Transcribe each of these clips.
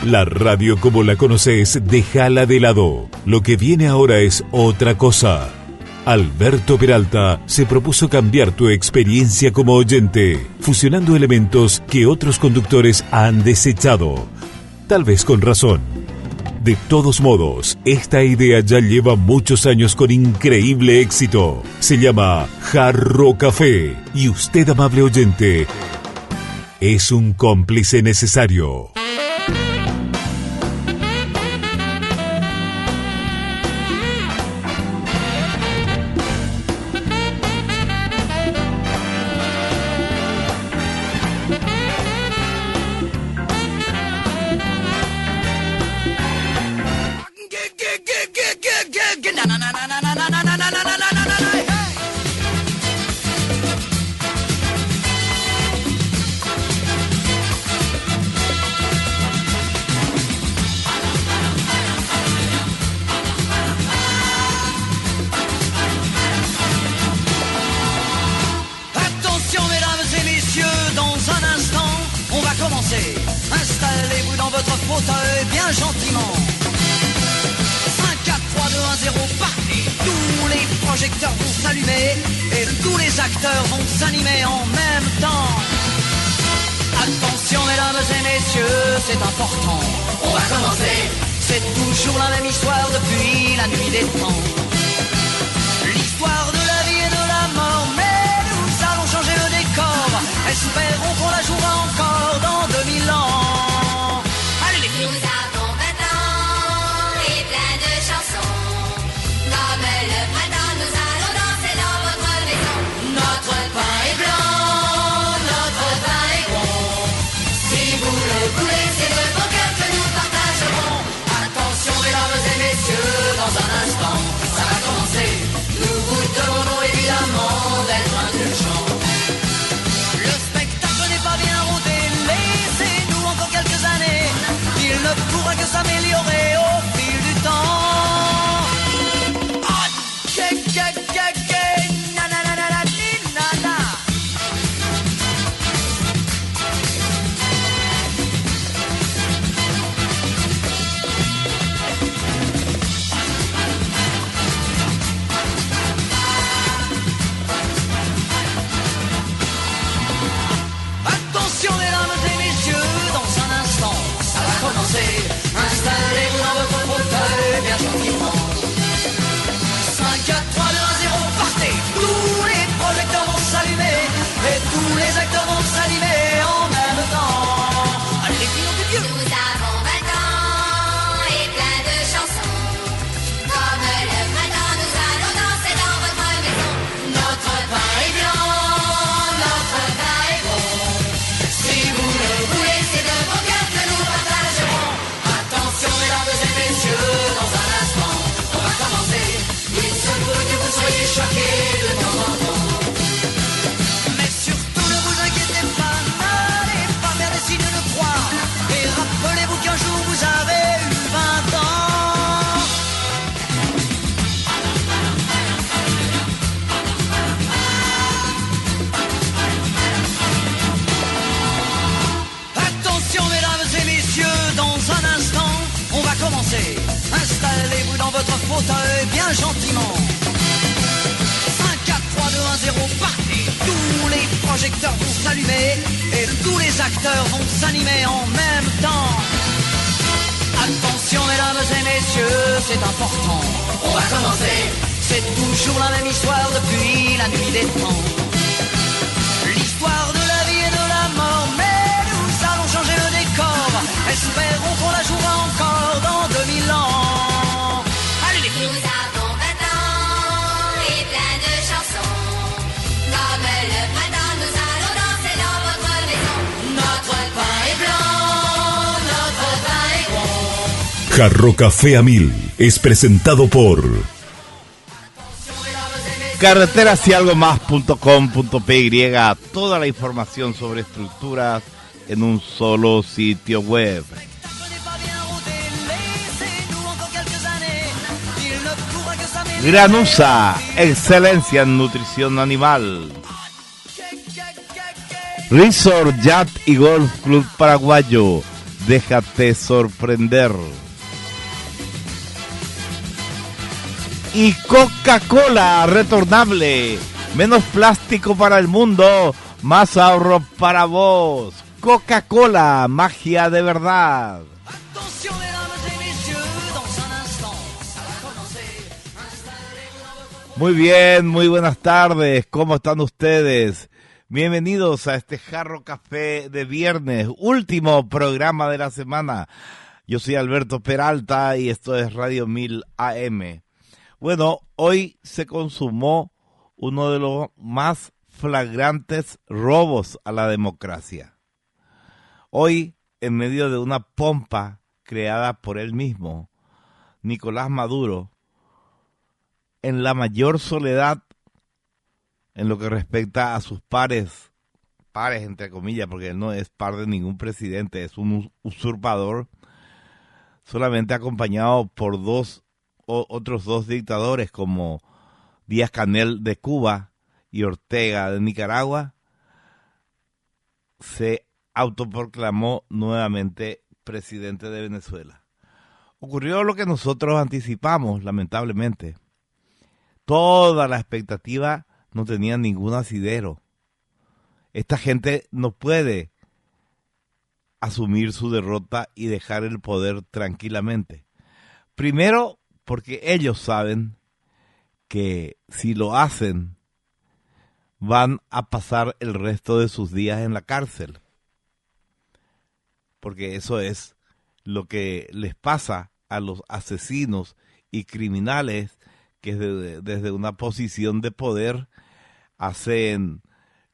La radio como la conoces, déjala de lado. Lo que viene ahora es otra cosa. Alberto Peralta se propuso cambiar tu experiencia como oyente, fusionando elementos que otros conductores han desechado. Tal vez con razón. De todos modos, esta idea ya lleva muchos años con increíble éxito. Se llama Jarro Café y usted, amable oyente, es un cómplice necesario. Installez-vous dans votre fauteuil bien gentiment. 5, 4, 3, 2, 1, 0, partez. Tous les projecteurs vont s'allumer et tous les acteurs vont s'animer en même temps. Attention mesdames et messieurs, c'est important. On va commencer. C'est toujours la même histoire depuis la nuit des temps. L'histoire de la vie et de la mort, mais nous allons changer le décor. Espérons qu'on la jouera encore dans 2000 ans. Allez les filles. Nous avons 20 ans et plein de chansons. Comme le printemps, nous allons danser dans votre maison. Notre pain est blanc, notre pain est bon. Si vous le voulez, c'est de bon cœur que nous partagerons. Attention mesdames et messieurs, dans un instant, ça va commencer. Nous vous demandons évidemment d'être indulgents. Le spectacle n'est pas bien rodé, laissez-nous encore quelques années. Il ne pourra que s'améliorer au fil du temps. Ah, na na na na na na na. Attention mesdames et messieurs, dans un instant, ça va commencer. Installez-vous dans votre fauteuil bien gentiment. 5, 4, 3, 2, 1, 0, partez. Tous les projecteurs vont s'allumer et tous les acteurs vont s'animer en même temps. Allez les filles, nom de Dieu. Nous avons 20 ans et plein de chansons. Comme le printemps, nous allons danser dans votre maison. Notre pain est blanc, notre pain est bon. Si vous le voulez, c'est de bon cœur que nous partagerons. Attention mesdames et messieurs, dans un instant, on va commencer. Il se peut que vous soyez choqués de temps en temps. Mais surtout ne vous inquiétez pas, n'allez pas faire des signes de croix. Et rappelez-vous qu'un jour vous avez eu 20 ans. Attention mesdames et messieurs, dans un instant, on va commencer. Installez-vous dans votre fauteuil bien gentiment. 5, 4, 3, 2, 1, 0, partez. Tous les projecteurs vont s'allumer et tous les acteurs vont s'animer en même temps. Attention mesdames et messieurs, c'est important. On va commencer. C'est toujours la même histoire depuis la nuit des temps. L'histoire de la vie et de la mort, mais nous allons changer le décor. Espérons qu'on la jouera encore dans 2000 ans. Allez les filles. Nous avons 20 ans et plein de chansons. Comme le printemps, nous allons danser dans votre maison. Notre pain est blanc, notre pain est bon. Jarro Café a 1000 es presentado por Carreteras y algo más.com.py. Toda la información sobre estructuras en un solo sitio web. Granusa, excelencia en nutrición animal. Resort Yacht y Golf Club Paraguayo, Déjate sorprender. Y Coca-Cola retornable. Menos plástico para el mundo, más ahorro para vos. Coca-Cola, magia de verdad. Attention mesdames et messieurs, dans un instant, ça va commencer. Installez-vous dans votre... Muy bien, muy buenas tardes. ¿Cómo están ustedes? Bienvenidos a este Jarro Café de viernes, último programa de la semana. Yo soy Alberto Peralta y esto es Radio 1000 AM. Bueno, hoy se consumó uno de los más flagrantes robos a la democracia. Hoy, en medio de una pompa creada por él mismo, Nicolás Maduro, en la mayor soledad en lo que respecta a sus pares entre comillas, porque él no es par de ningún presidente, es un usurpador, solamente acompañado por otros dos dictadores como Díaz-Canel de Cuba y Ortega de Nicaragua, se autoproclamó nuevamente presidente de Venezuela. Ocurrió lo que nosotros anticipamos, lamentablemente. Toda la expectativa no tenía ningún asidero. Esta gente no puede asumir su derrota y dejar el poder tranquilamente. Primero, porque ellos saben que si lo hacen, van a pasar el resto de sus días en la cárcel. Porque eso es lo que les pasa a los asesinos y criminales que desde una posición de poder hacen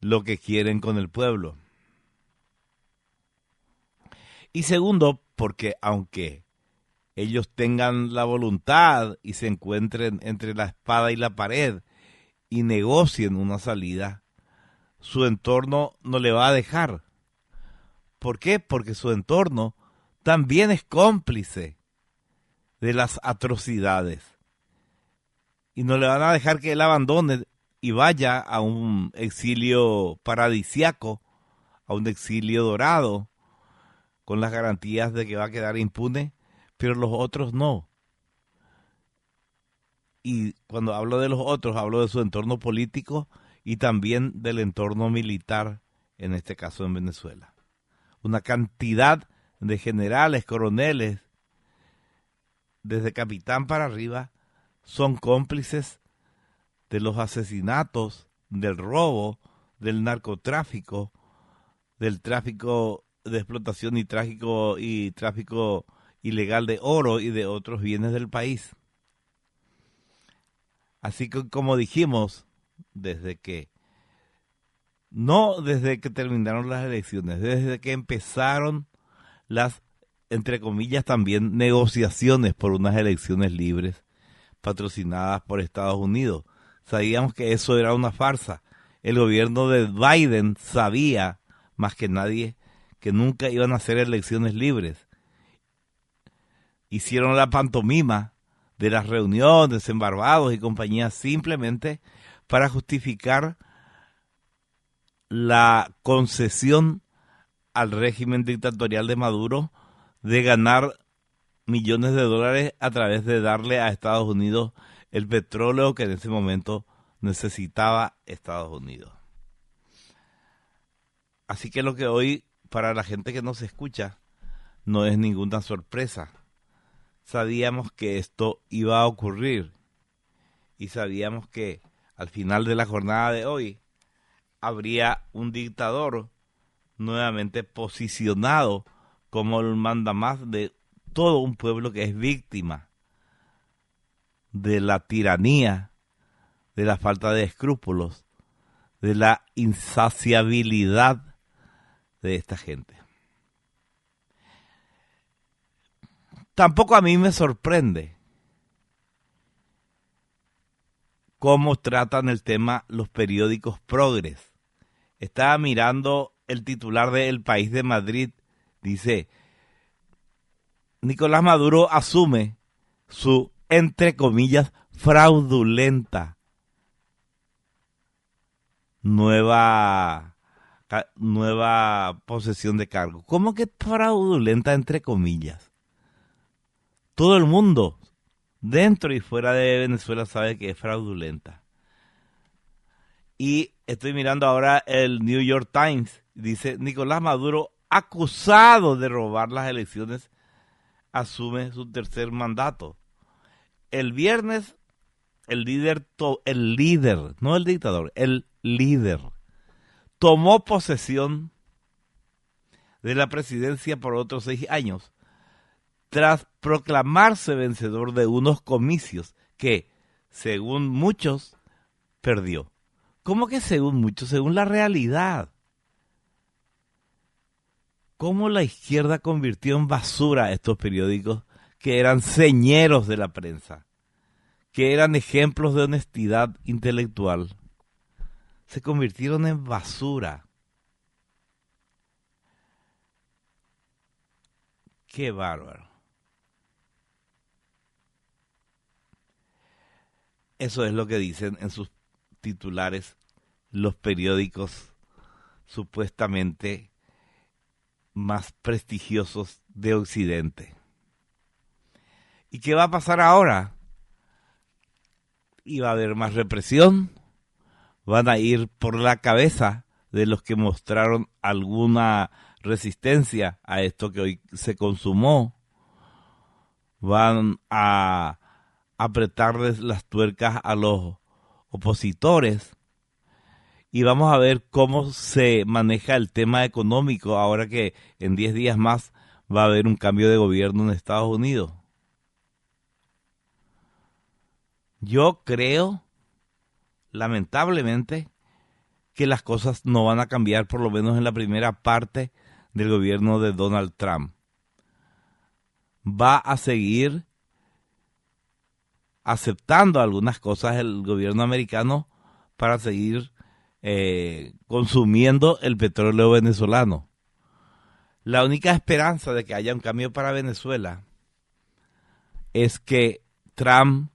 lo que quieren con el pueblo. Y segundo, porque aunque ellos tengan la voluntad y se encuentren entre la espada y la pared y negocien una salida, su entorno no le va a dejar. ¿Por qué? Porque su entorno también es cómplice de las atrocidades. Y no le van a dejar que él abandone y vaya a un exilio paradisiaco, a un exilio dorado, con las garantías de que va a quedar impune, pero los otros no. Y cuando hablo de los otros, hablo de su entorno político y también del entorno militar, en este caso en Venezuela. Una cantidad de generales, coroneles, desde capitán para arriba, son cómplices de los asesinatos, del robo, del narcotráfico, del tráfico de explotación y tráfico ilegal de oro y de otros bienes del país. Así que, como dijimos, desde que terminaron las elecciones, desde que empezaron las, entre comillas, también negociaciones por unas elecciones libres patrocinadas por Estados Unidos, sabíamos que eso era una farsa. El gobierno de Biden sabía, más que nadie, que nunca iban a ser elecciones libres. Hicieron la pantomima de las reuniones en Barbados y compañía simplemente para justificar la concesión al régimen dictatorial de Maduro de ganar millones de dólares a través de darle a Estados Unidos el petróleo que en ese momento necesitaba Estados Unidos. Así que lo que hoy, para la gente que nos escucha, no es ninguna sorpresa. Sabíamos que esto iba a ocurrir y sabíamos que al final de la jornada de hoy habría un dictador nuevamente posicionado como el mandamás de todo un pueblo que es víctima de la tiranía, de la falta de escrúpulos, de la insaciabilidad de esta gente. Tampoco a mí me sorprende cómo tratan el tema los periódicos progres. Estaba mirando el titular de El País de Madrid, dice: Nicolás Maduro asume su, entre comillas, fraudulenta nueva nueva posesión de cargo. ¿Cómo que fraudulenta entre comillas? Todo el mundo, dentro y fuera de Venezuela, sabe que es fraudulenta. Y estoy mirando ahora el New York Times. Dice, Nicolás Maduro, acusado de robar las elecciones, asume su tercer mandato. El viernes, el líder, no el dictador, el líder, tomó posesión de la presidencia por otros 6 años, tras proclamarse vencedor de unos comicios que, según muchos, perdió. ¿Cómo que según muchos? Según la realidad. ¿Cómo la izquierda convirtió en basura a estos periódicos que eran señeros de la prensa, que eran ejemplos de honestidad intelectual? Se convirtieron en basura. ¡Qué bárbaro! Eso es lo que dicen en sus titulares los periódicos supuestamente más prestigiosos de Occidente. ¿Y qué va a pasar ahora? Y va a haber más represión, van a ir por la cabeza de los que mostraron alguna resistencia a esto que hoy se consumó, van a apretarles las tuercas a los opositores y vamos a ver cómo se maneja el tema económico ahora que en 10 días más va a haber un cambio de gobierno en Estados Unidos. Yo creo, lamentablemente, que las cosas no van a cambiar, por lo menos en la primera parte del gobierno de Donald Trump. Va a seguir aceptando algunas cosas el gobierno americano para seguir consumiendo el petróleo venezolano. La única esperanza de que haya un cambio para Venezuela es que Trump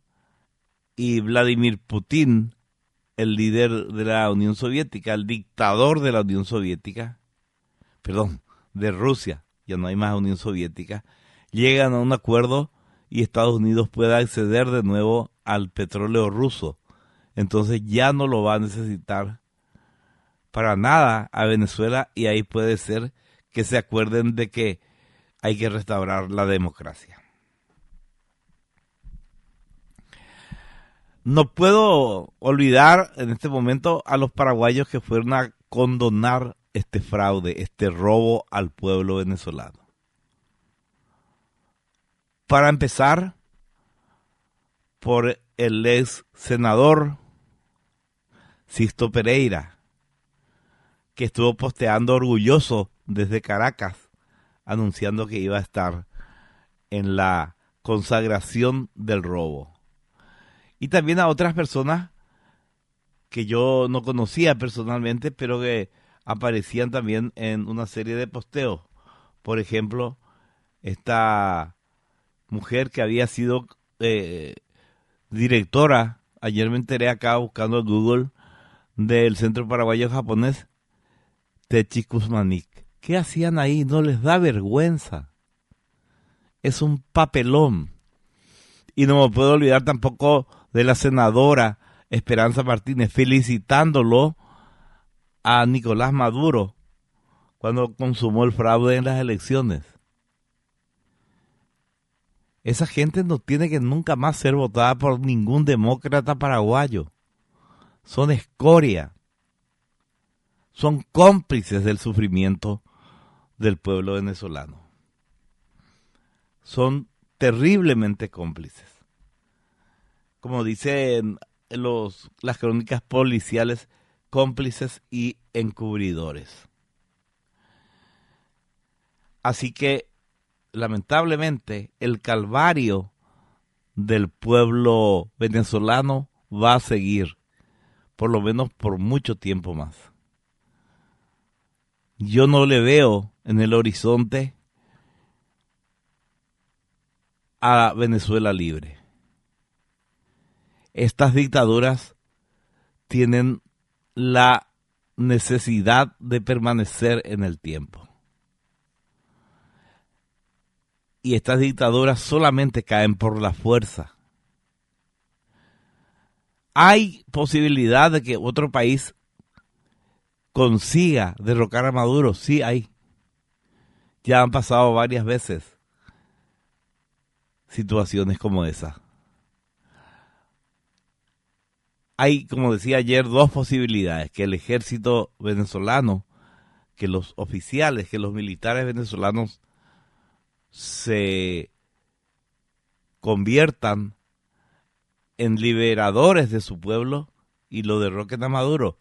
y Vladimir Putin, el líder de la Unión Soviética, el dictador de la Unión Soviética, de Rusia, ya no hay más Unión Soviética, llegan a un acuerdo y Estados Unidos pueda acceder de nuevo al petróleo ruso. Entonces ya no lo va a necesitar para nada a Venezuela y ahí puede ser que se acuerden de que hay que restaurar la democracia. No puedo olvidar en este momento a los paraguayos que fueron a condonar este fraude, este robo al pueblo venezolano. Para empezar, por el ex senador Sisto Pereira, que estuvo posteando orgulloso desde Caracas, anunciando que iba a estar en la consagración del robo. Y también a otras personas que yo no conocía personalmente, pero que aparecían también en una serie de posteos. Por ejemplo, esta mujer que había sido directora, ayer me enteré acá buscando en Google, del Centro Paraguayo Japonés, Techi Kuzmanik. ¿Qué hacían ahí? No les da vergüenza. Es un papelón. Y no me puedo olvidar tampoco de la senadora Esperanza Martínez felicitándolo a Nicolás Maduro cuando consumó el fraude en las elecciones. Esa gente no tiene que nunca más ser votada por ningún demócrata paraguayo. Son escoria. Son cómplices del sufrimiento del pueblo venezolano. Son terriblemente cómplices. Como dicen las crónicas policiales, cómplices y encubridores. Así que, lamentablemente, el calvario del pueblo venezolano va a seguir, por lo menos por mucho tiempo más. Yo no le veo en el horizonte a Venezuela libre. Estas dictaduras tienen la necesidad de permanecer en el tiempo. Y estas dictaduras solamente caen por la fuerza. ¿Hay posibilidad de que otro país consiga derrocar a Maduro? Sí, hay. Ya han pasado varias veces situaciones como esa. Hay, como decía ayer, dos posibilidades: que el ejército venezolano, que los oficiales, que los militares venezolanos se conviertan en liberadores de su pueblo y lo derroquen a Maduro.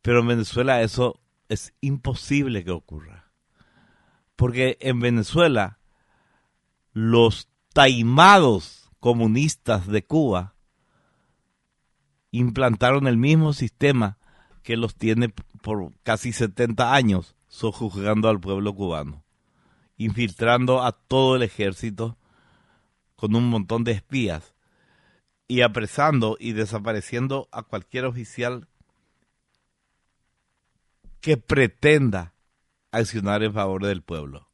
Pero en Venezuela eso es imposible que ocurra. Porque en Venezuela los taimados comunistas de Cuba implantaron el mismo sistema que los tiene por casi 70 años sojuzgando al pueblo cubano, infiltrando a todo el ejército con un montón de espías y apresando y desapareciendo a cualquier oficial que pretenda accionar en favor del pueblo.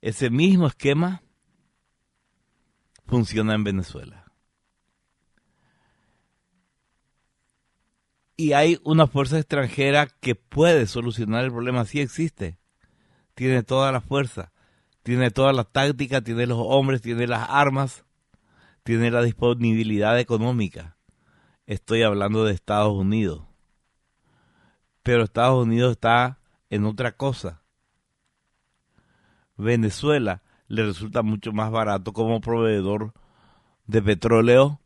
Ese mismo esquema funciona en Venezuela. Y hay una fuerza extranjera que puede solucionar el problema. Sí existe. Tiene toda la fuerza, tiene toda la táctica, tiene los hombres, tiene las armas, tiene la disponibilidad económica. Estoy hablando de Estados Unidos. Pero Estados Unidos está en otra cosa. Venezuela le resulta mucho más barato como proveedor de petróleo,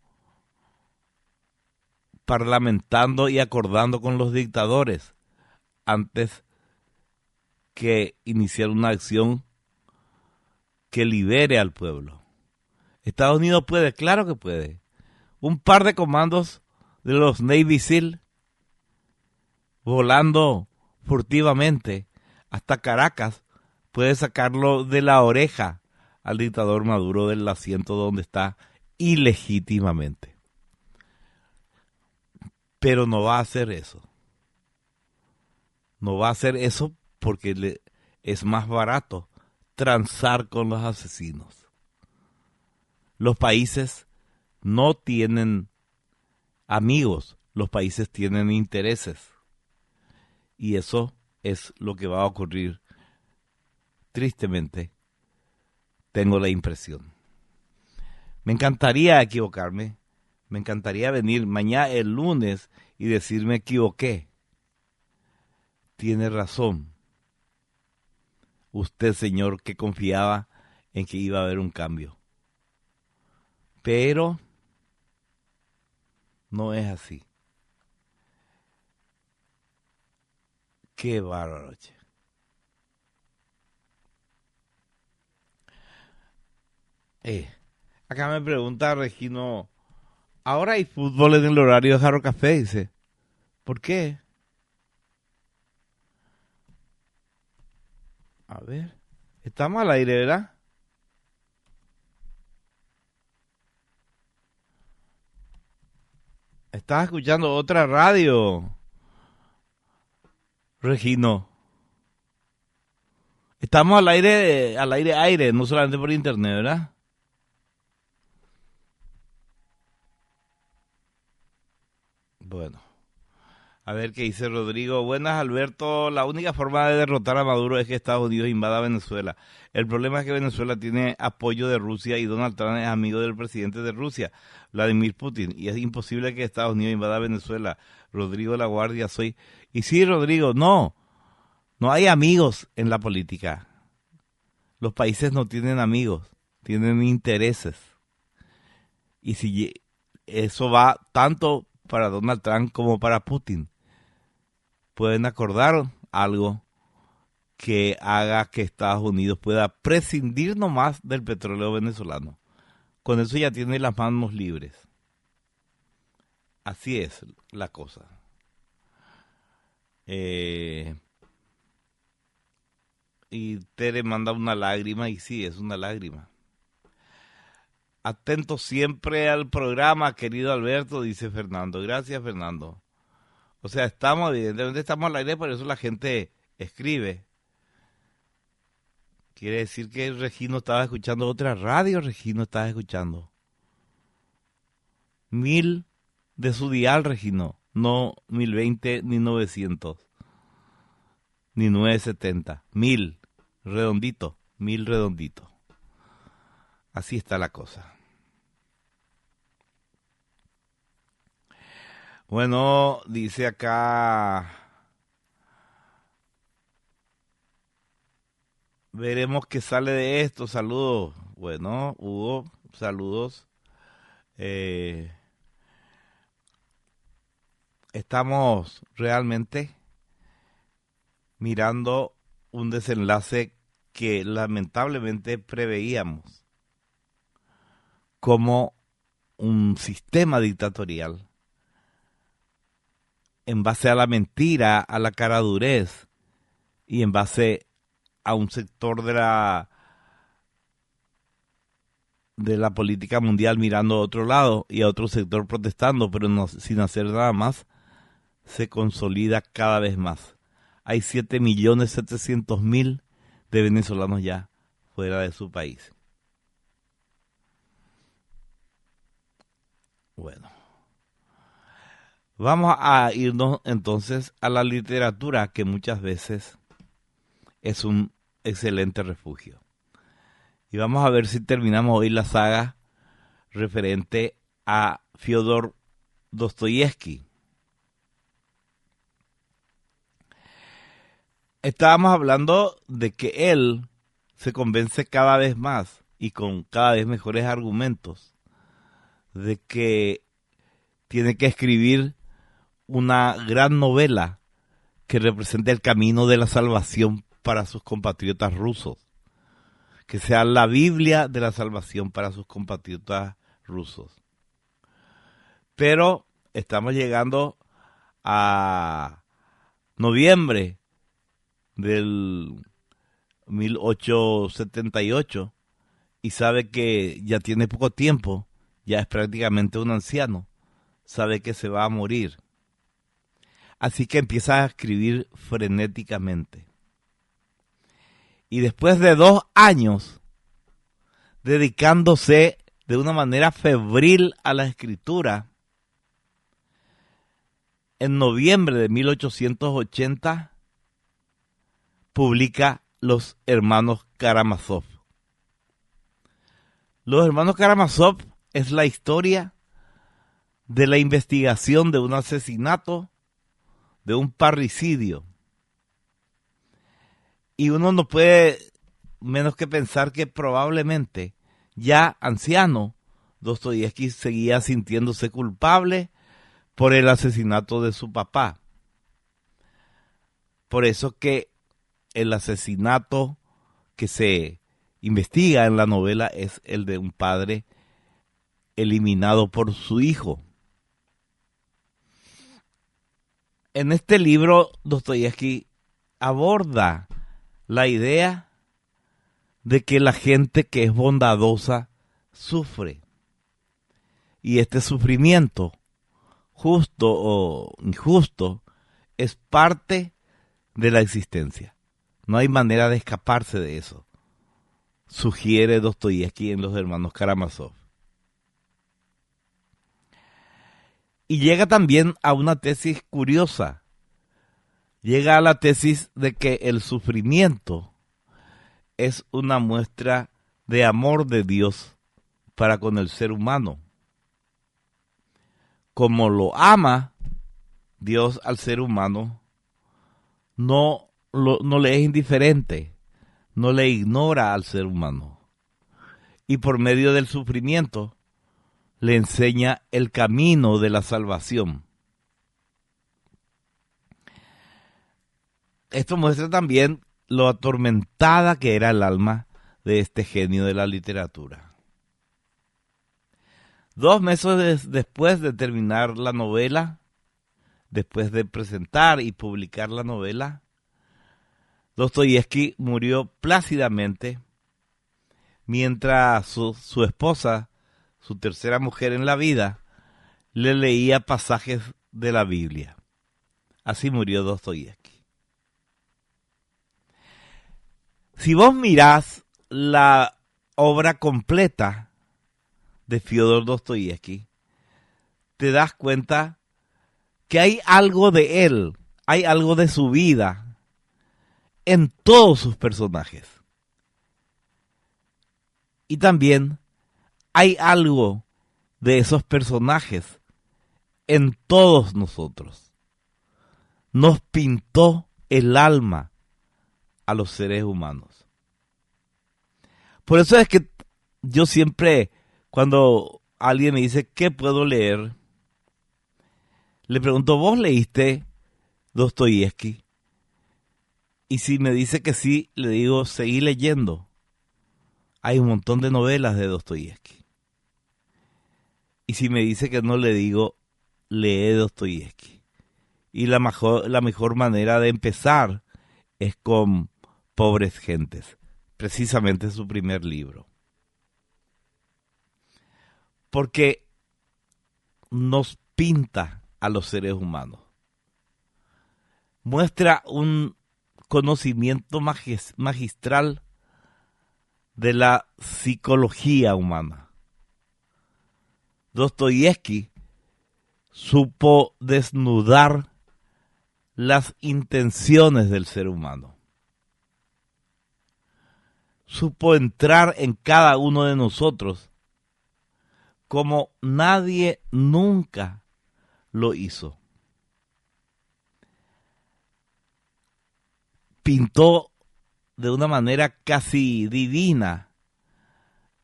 parlamentando y acordando con los dictadores antes que iniciar una acción que libere al pueblo. Estados Unidos puede, claro que puede. Un par de comandos de los Navy SEAL volando furtivamente hasta Caracas puede sacarlo de la oreja al dictador Maduro del asiento donde está ilegítimamente. Pero no va a hacer eso. No va a hacer eso porque es más barato transar con los asesinos. Los países no tienen amigos, los países tienen intereses. Y eso es lo que va a ocurrir, tristemente, tengo la impresión. Me encantaría equivocarme, me encantaría venir mañana, el lunes, y decir me equivoqué. Tiene razón. Usted, señor, que confiaba en que iba a haber un cambio. Pero no es así. Qué bárbaro, che. Acá me pregunta Regino, ahora hay fútbol en el horario de Jarro Café, dice. ¿Por qué? A ver, estamos al aire, ¿verdad? Estás escuchando otra radio, Regino. Estamos al aire, no solamente por internet, ¿verdad? Bueno, a ver qué dice Rodrigo. Buenas, Alberto. La única forma de derrotar a Maduro es que Estados Unidos invada Venezuela. El problema es que Venezuela tiene apoyo de Rusia y Donald Trump es amigo del presidente de Rusia, Vladimir Putin, y es imposible que Estados Unidos invada Venezuela. Rodrigo La Guardia, soy... Y sí, Rodrigo, no hay amigos en la política. Los países no tienen amigos, tienen intereses. Y si eso va tanto para Donald Trump como para Putin, pueden acordar algo que haga que Estados Unidos pueda prescindir nomás del petróleo venezolano. Con eso ya tiene las manos libres. Así es la cosa. Y Tere manda una lágrima, y sí, es una lágrima. Atento siempre al programa, querido Alberto, dice Fernando. Gracias, Fernando. O sea, evidentemente estamos al aire, por eso la gente escribe. Quiere decir que Regino estaba escuchando otra radio, Regino estaba escuchando. 1000 de su dial, Regino, no 1020 ni 900, ni 970, 1000, redondito, 1000 redondito. Así está la cosa. Bueno, dice acá, veremos qué sale de esto. Saludos. Bueno, Hugo, saludos. Estamos realmente mirando un desenlace que lamentablemente preveíamos como un sistema dictatorial en base a la mentira, a la caradurez y en base a un sector de la política mundial mirando a otro lado y a otro sector protestando, pero no, sin hacer nada más, se consolida cada vez más. Hay 7.700.000 de venezolanos ya fuera de su país. Bueno, vamos a irnos entonces a la literatura, que muchas veces es un excelente refugio. Y vamos a ver si terminamos hoy la saga referente a Fyodor Dostoyevsky. Estábamos hablando de que él se convence cada vez más y con cada vez mejores argumentos de que tiene que escribir una gran novela que represente el camino de la salvación para sus compatriotas rusos, que sea la Biblia de la salvación para sus compatriotas rusos. Pero estamos llegando a noviembre del 1878 y sabe que ya tiene poco tiempo, ya es prácticamente un anciano, sabe que se va a morir. Así que empieza a escribir frenéticamente. Y después de 2 años dedicándose de una manera febril a la escritura, en noviembre de 1880 publica Los Hermanos Karamazov. Los Hermanos Karamazov es la historia de la investigación de un asesinato, de un parricidio. Y uno no puede menos que pensar que probablemente, ya anciano, Dostoyevsky seguía sintiéndose culpable por el asesinato de su papá. Por eso que el asesinato que se investiga en la novela es el de un padre eliminado por su hijo. En este libro, Dostoyevsky aborda la idea de que la gente que es bondadosa sufre. Y este sufrimiento, justo o injusto, es parte de la existencia. No hay manera de escaparse de eso, sugiere Dostoyevsky en Los Hermanos Karamazov. Y llega también a una tesis curiosa. Llega a la tesis de que el sufrimiento es una muestra de amor de Dios para con el ser humano. Como lo ama Dios al ser humano, no le es indiferente, no le ignora al ser humano. Y por medio del sufrimiento le enseña el camino de la salvación. Esto muestra también lo atormentada que era el alma de este genio de la literatura. 2 meses después de terminar la novela, después de presentar y publicar la novela, Dostoyevsky murió plácidamente mientras su esposa, su tercera mujer en la vida, le leía pasajes de la Biblia. Así murió Dostoyevsky. Si vos mirás la obra completa de Fyodor Dostoyevsky, te das cuenta que hay algo de él, hay algo de su vida en todos sus personajes. Y también hay algo de esos personajes en todos nosotros. Nos pintó el alma a los seres humanos. Por eso es que yo siempre, cuando alguien me dice, ¿qué puedo leer?, le pregunto, ¿vos leíste Dostoyevsky? Y si me dice que sí, le digo, seguí leyendo. Hay un montón de novelas de Dostoyevsky. Y si me dice que no, le digo, lee Dostoyevsky. Y la mejor manera de empezar es con Pobres Gentes, precisamente su primer libro. Porque nos pinta a los seres humanos. Muestra un conocimiento magistral de la psicología humana. Dostoyevsky supo desnudar las intenciones del ser humano. Supo entrar en cada uno de nosotros como nadie nunca lo hizo. Pintó de una manera casi divina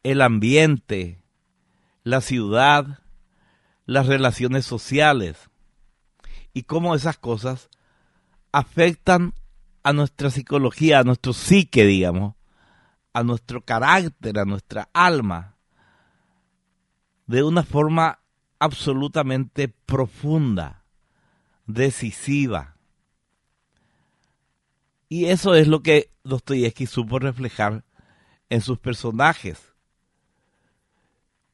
el ambiente, la ciudad, las relaciones sociales y cómo esas cosas afectan a nuestra psicología, a nuestro psique, digamos, a nuestro carácter, a nuestra alma, de una forma absolutamente profunda, decisiva. Y eso es lo que Dostoyevsky supo reflejar en sus personajes,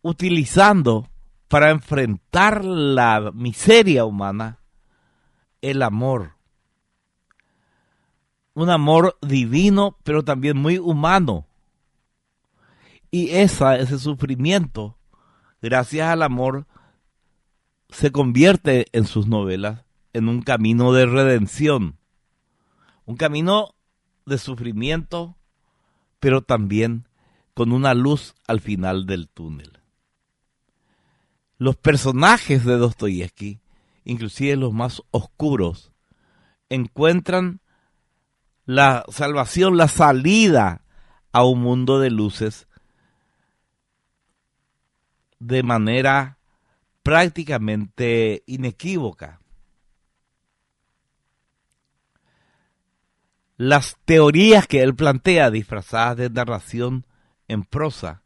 utilizando para enfrentar la miseria humana el amor. Un amor divino, pero también muy humano. Y ese sufrimiento, gracias al amor, se convierte en sus novelas en un camino de redención. Un camino de sufrimiento, pero también con una luz al final del túnel. Los personajes de Dostoyevsky, inclusive los más oscuros, encuentran la salvación, la salida a un mundo de luces de manera prácticamente inequívoca. Las teorías que él plantea, disfrazadas de narración en prosa,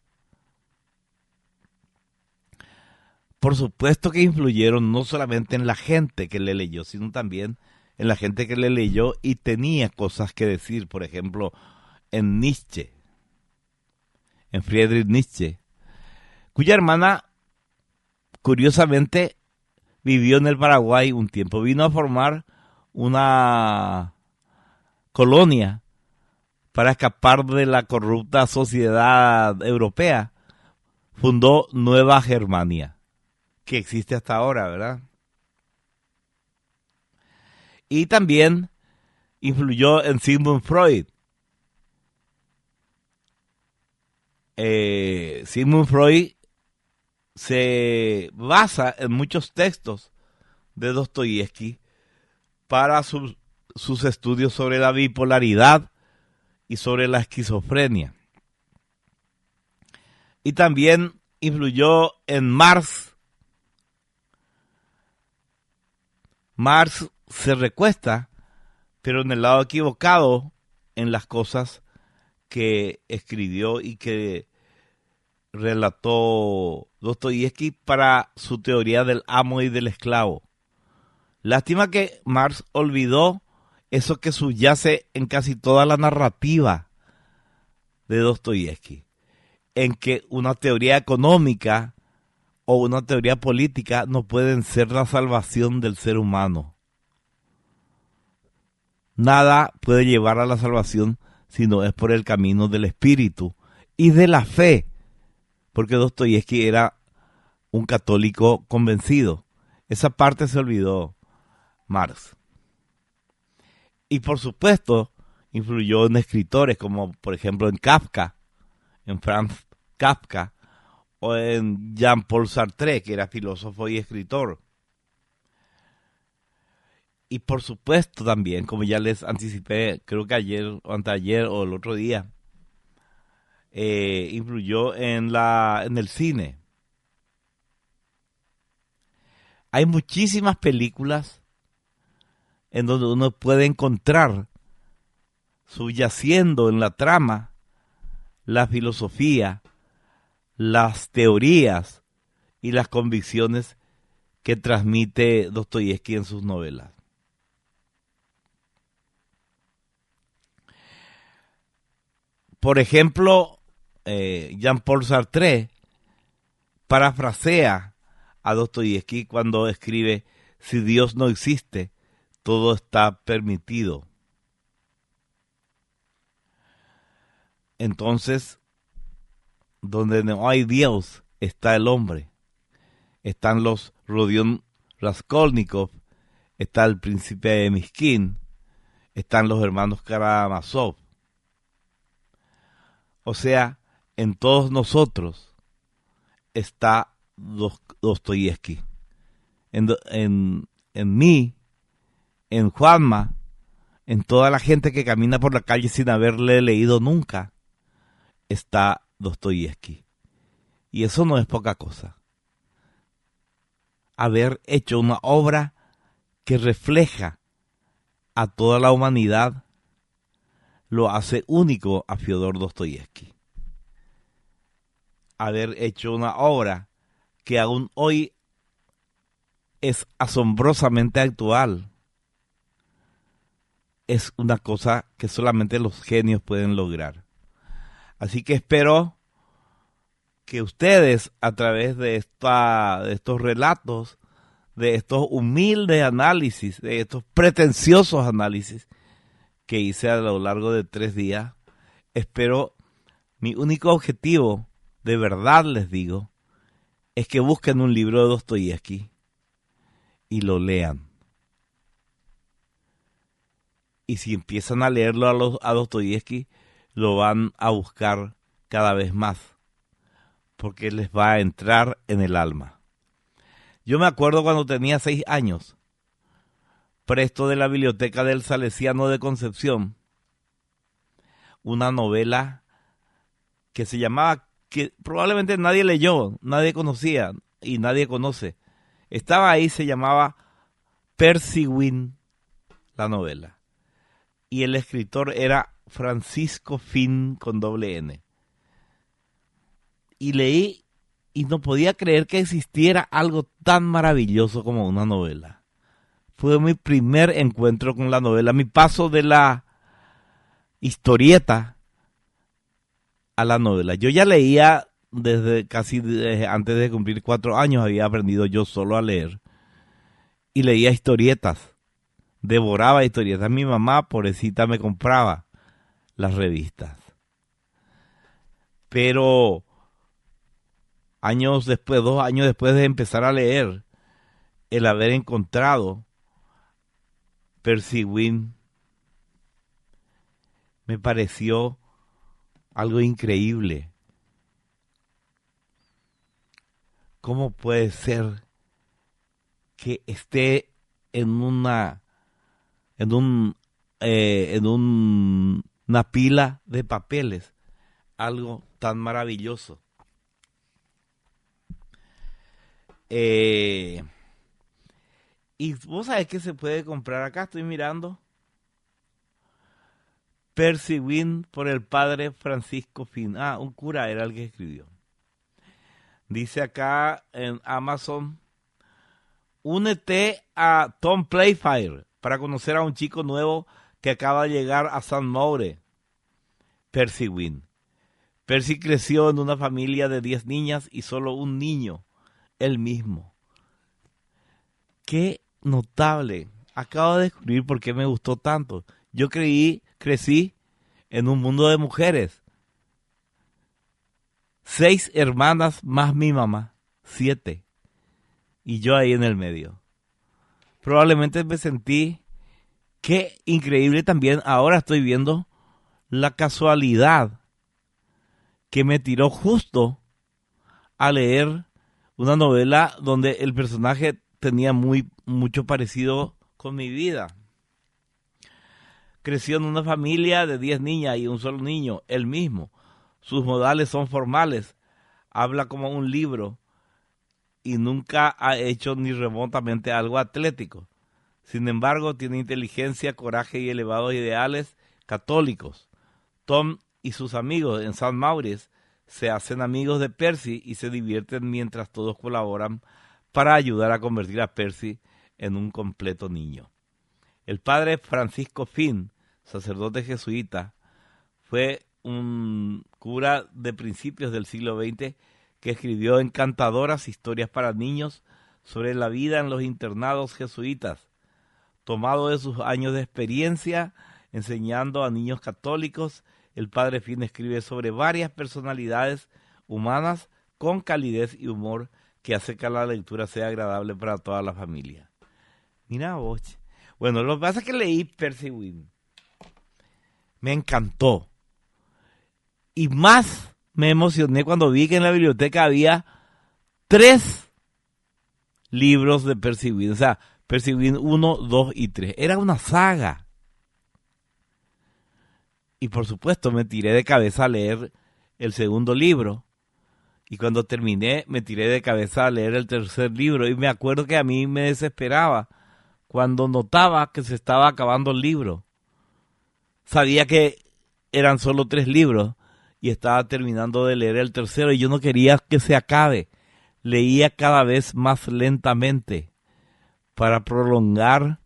por supuesto que influyeron no solamente en la gente que le leyó, sino también en la gente que le leyó y tenía cosas que decir. Por ejemplo, en Nietzsche, en Friedrich Nietzsche, cuya hermana, curiosamente, vivió en el Paraguay un tiempo. Vino a formar una colonia para escapar de la corrupta sociedad europea. Fundó Nueva Germania, que existe hasta ahora, ¿verdad? Y también influyó en Sigmund Freud. Sigmund Freud se basa en muchos textos de Dostoyevsky para sus estudios sobre la bipolaridad y sobre la esquizofrenia. Y también influyó en Marx. Marx se recuesta, pero en el lado equivocado, en las cosas que escribió y que relató Dostoyevsky para su teoría del amo y del esclavo. Lástima que Marx olvidó eso que subyace en casi toda la narrativa de Dostoyevsky, en que una teoría económica o una teoría política no pueden ser la salvación del ser humano. nada puede llevar a la salvación si no es por el camino del espíritu y de la fe, porque Dostoyevski era un católico convencido. Esa parte se olvidó Marx. Y por supuesto, influyó en escritores como por ejemplo en Kafka, en Franz Kafka, o en Jean-Paul Sartre, que era filósofo y escritor. Y por supuesto también, como ya les anticipé, creo que ayer o anteayer o el otro día, influyó en el cine. Hay muchísimas películas en donde uno puede encontrar subyaciendo en la trama la filosofía, las teorías y las convicciones que transmite Dostoyevski en sus novelas. Por ejemplo, Jean-Paul Sartre parafrasea a Dostoyevski cuando escribe: si Dios no existe, todo está permitido. Entonces, donde no hay Dios, está el hombre. Están los Rodion Raskolnikov, está el príncipe de Miskin, están los hermanos Karamazov. O sea, en todos nosotros está Dostoyevski. En mí, en Juanma, en toda la gente que camina por la calle sin haberle leído nunca, está Dostoyevski. Y eso no es poca cosa. Haber hecho una obra que refleja a toda la humanidad lo hace único a Fyodor Dostoyevski. Haber hecho una obra que aún hoy es asombrosamente actual es una cosa que solamente los genios pueden lograr. Así que espero que ustedes, a través de estos relatos, de estos humildes análisis, de estos pretenciosos análisis que hice a lo largo de 3 días, espero, mi único objetivo, de verdad les digo, es que busquen un libro de Dostoyevski y lo lean. Y si empiezan a leerlo a Dostoyevski, lo van a buscar cada vez más, porque les va a entrar en el alma. Yo me acuerdo cuando tenía 6 años, presto de la biblioteca del Salesiano de Concepción, una novela que se llamaba, que probablemente nadie leyó, nadie conocía y nadie conoce. Estaba ahí, se llamaba Percy Wynne, la novela. Y el escritor era Francisco Finn con doble N. Y leí y no podía creer que existiera algo tan maravilloso como una novela. Fue mi primer encuentro con la novela, mi paso de la historieta a la novela. Yo ya leía desde antes de cumplir 4 años, había aprendido yo solo a leer. Y leía historietas, devoraba historietas. Mi mamá, pobrecita, me compraba las revistas. Pero 2 años después de empezar a leer, el haber encontrado Percy Wynne me pareció algo increíble. ¿Cómo puede ser que esté en una pila de papeles algo tan maravilloso? Y vos sabés que se puede comprar acá, estoy mirando. Percy Wynne por el padre Francisco Finn. Un cura era el que escribió. Dice acá en Amazon: únete a Tom Playfair para conocer a un chico nuevo que acaba de llegar a St. Maure. Percy Wynne. Percy creció en una familia de 10 niñas y solo un niño, él mismo. ¡Qué notable! Acabo de descubrir por qué me gustó tanto. Yo crecí en un mundo de mujeres. 6 hermanas más mi mamá, 7. Y yo ahí en el medio. Probablemente me sentí, qué increíble también, ahora estoy viendo la casualidad que me tiró justo a leer una novela donde el personaje tenía mucho parecido con mi vida. Creció en una familia de 10 niñas y un solo niño, él mismo. Sus modales son formales, habla como un libro y nunca ha hecho ni remotamente algo atlético. Sin embargo, tiene inteligencia, coraje y elevados ideales católicos. Tom y sus amigos en St. Maurice se hacen amigos de Percy y se divierten mientras todos colaboran para ayudar a convertir a Percy en un completo niño. El padre Francisco Finn, sacerdote jesuita, fue un cura de principios del siglo XX que escribió encantadoras historias para niños sobre la vida en los internados jesuitas. Tomado de sus años de experiencia enseñando a niños católicos, el padre Finn escribe sobre varias personalidades humanas con calidez y humor que hace que la lectura sea agradable para toda la familia. Mira vos. Bueno, lo que pasa es que leí Percy Wynn. Me encantó. Y más me emocioné cuando vi que en la biblioteca había 3 libros de Percy Wynn. O sea, Percy Wynn 1, 2 y 3. Era una saga. Y por supuesto me tiré de cabeza a leer el segundo libro. Y cuando terminé me tiré de cabeza a leer el tercer libro. Y me acuerdo que a mí me desesperaba cuando notaba que se estaba acabando el libro. Sabía que eran solo 3 libros y estaba terminando de leer el tercero y yo no quería que se acabe. Leía cada vez más lentamente para prolongar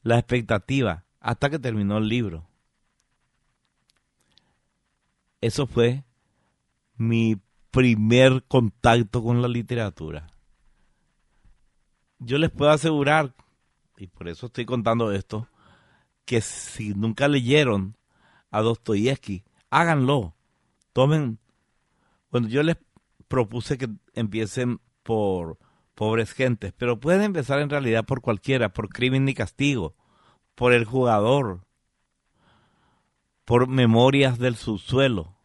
la expectativa hasta que terminó el libro. Eso fue mi primer contacto con la literatura. Yo les puedo asegurar, y por eso estoy contando esto, que si nunca leyeron a Dostoyevsky, háganlo. Tomen. Bueno, yo les propuse que empiecen por Pobres Gentes, pero pueden empezar en realidad por cualquiera, por Crimen y Castigo, por El Jugador, por Memorias del Subsuelo,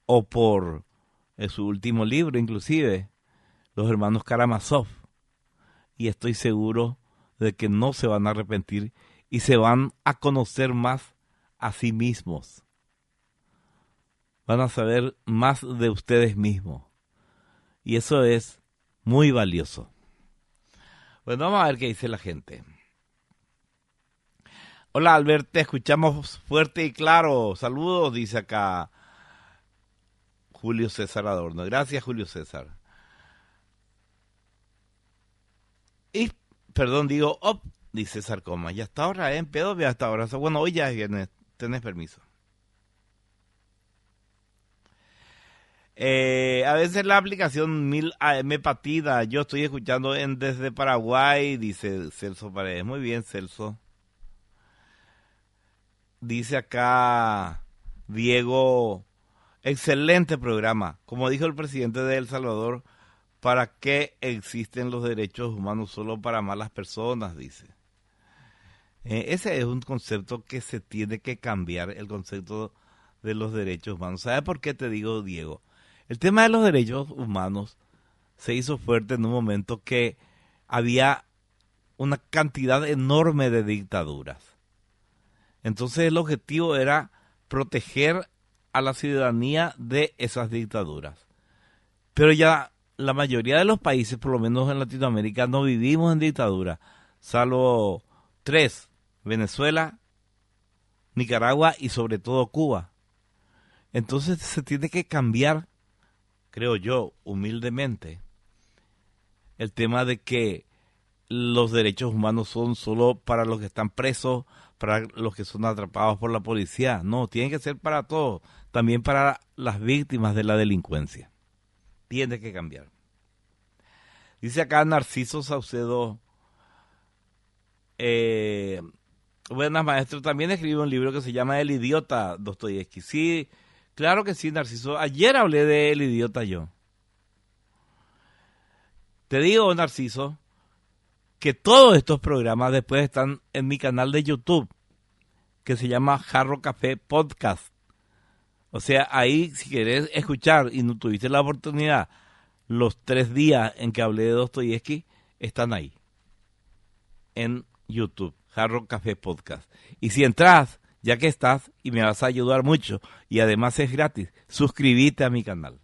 o por su último libro, inclusive, Los Hermanos Karamazov. Y estoy seguro de que no se van a arrepentir y se van a conocer más a sí mismos. Van a saber más de ustedes mismos. Y eso es muy valioso. Bueno, vamos a ver qué dice la gente. Hola Albert, te escuchamos fuerte y claro. Saludos, dice acá Julio César Adorno. Gracias, Julio César. Y, perdón, digo, dice Sarcoma. Ya está ahora, en pedo, ya hasta ahora. Bueno, hoy ya es viernes, tenés permiso. A veces la aplicación 1000 AM patida. Yo estoy escuchando desde Paraguay, dice Celso Paredes. Muy bien, Celso. Dice acá Diego, excelente programa. Como dijo el presidente de El Salvador, ¿para qué existen los derechos humanos solo para malas personas? Dice. Ese es un concepto que se tiene que cambiar, el concepto de los derechos humanos. ¿Sabes por qué te digo, Diego? El tema de los derechos humanos se hizo fuerte en un momento que había una cantidad enorme de dictaduras. Entonces el objetivo era proteger a la ciudadanía de esas dictaduras. Pero ya la mayoría de los países, por lo menos en Latinoamérica, no vivimos en dictadura, salvo 3, Venezuela, Nicaragua y sobre todo Cuba. Entonces se tiene que cambiar, creo yo, humildemente, el tema de que los derechos humanos son solo para los que están presos, para los que son atrapados por la policía. No, tienen que ser para todos, también para las víctimas de la delincuencia. Tiene que cambiar. Dice acá Narciso Saucedo, Buenas, maestro. También escribió un libro que se llama El idiota, Dostoyevsky. Sí, claro que sí, Narciso. Ayer hablé de El idiota yo. Te digo, Narciso, que todos estos programas después están en mi canal de YouTube, que se llama Jarro Café Podcast. O sea, ahí si querés escuchar y no tuviste la oportunidad, los 3 días en que hablé de Dostoyevsky están ahí, en YouTube, Jarro Café Podcast. Y si entras, ya que estás, y me vas a ayudar mucho, y además es gratis, suscríbete a mi canal.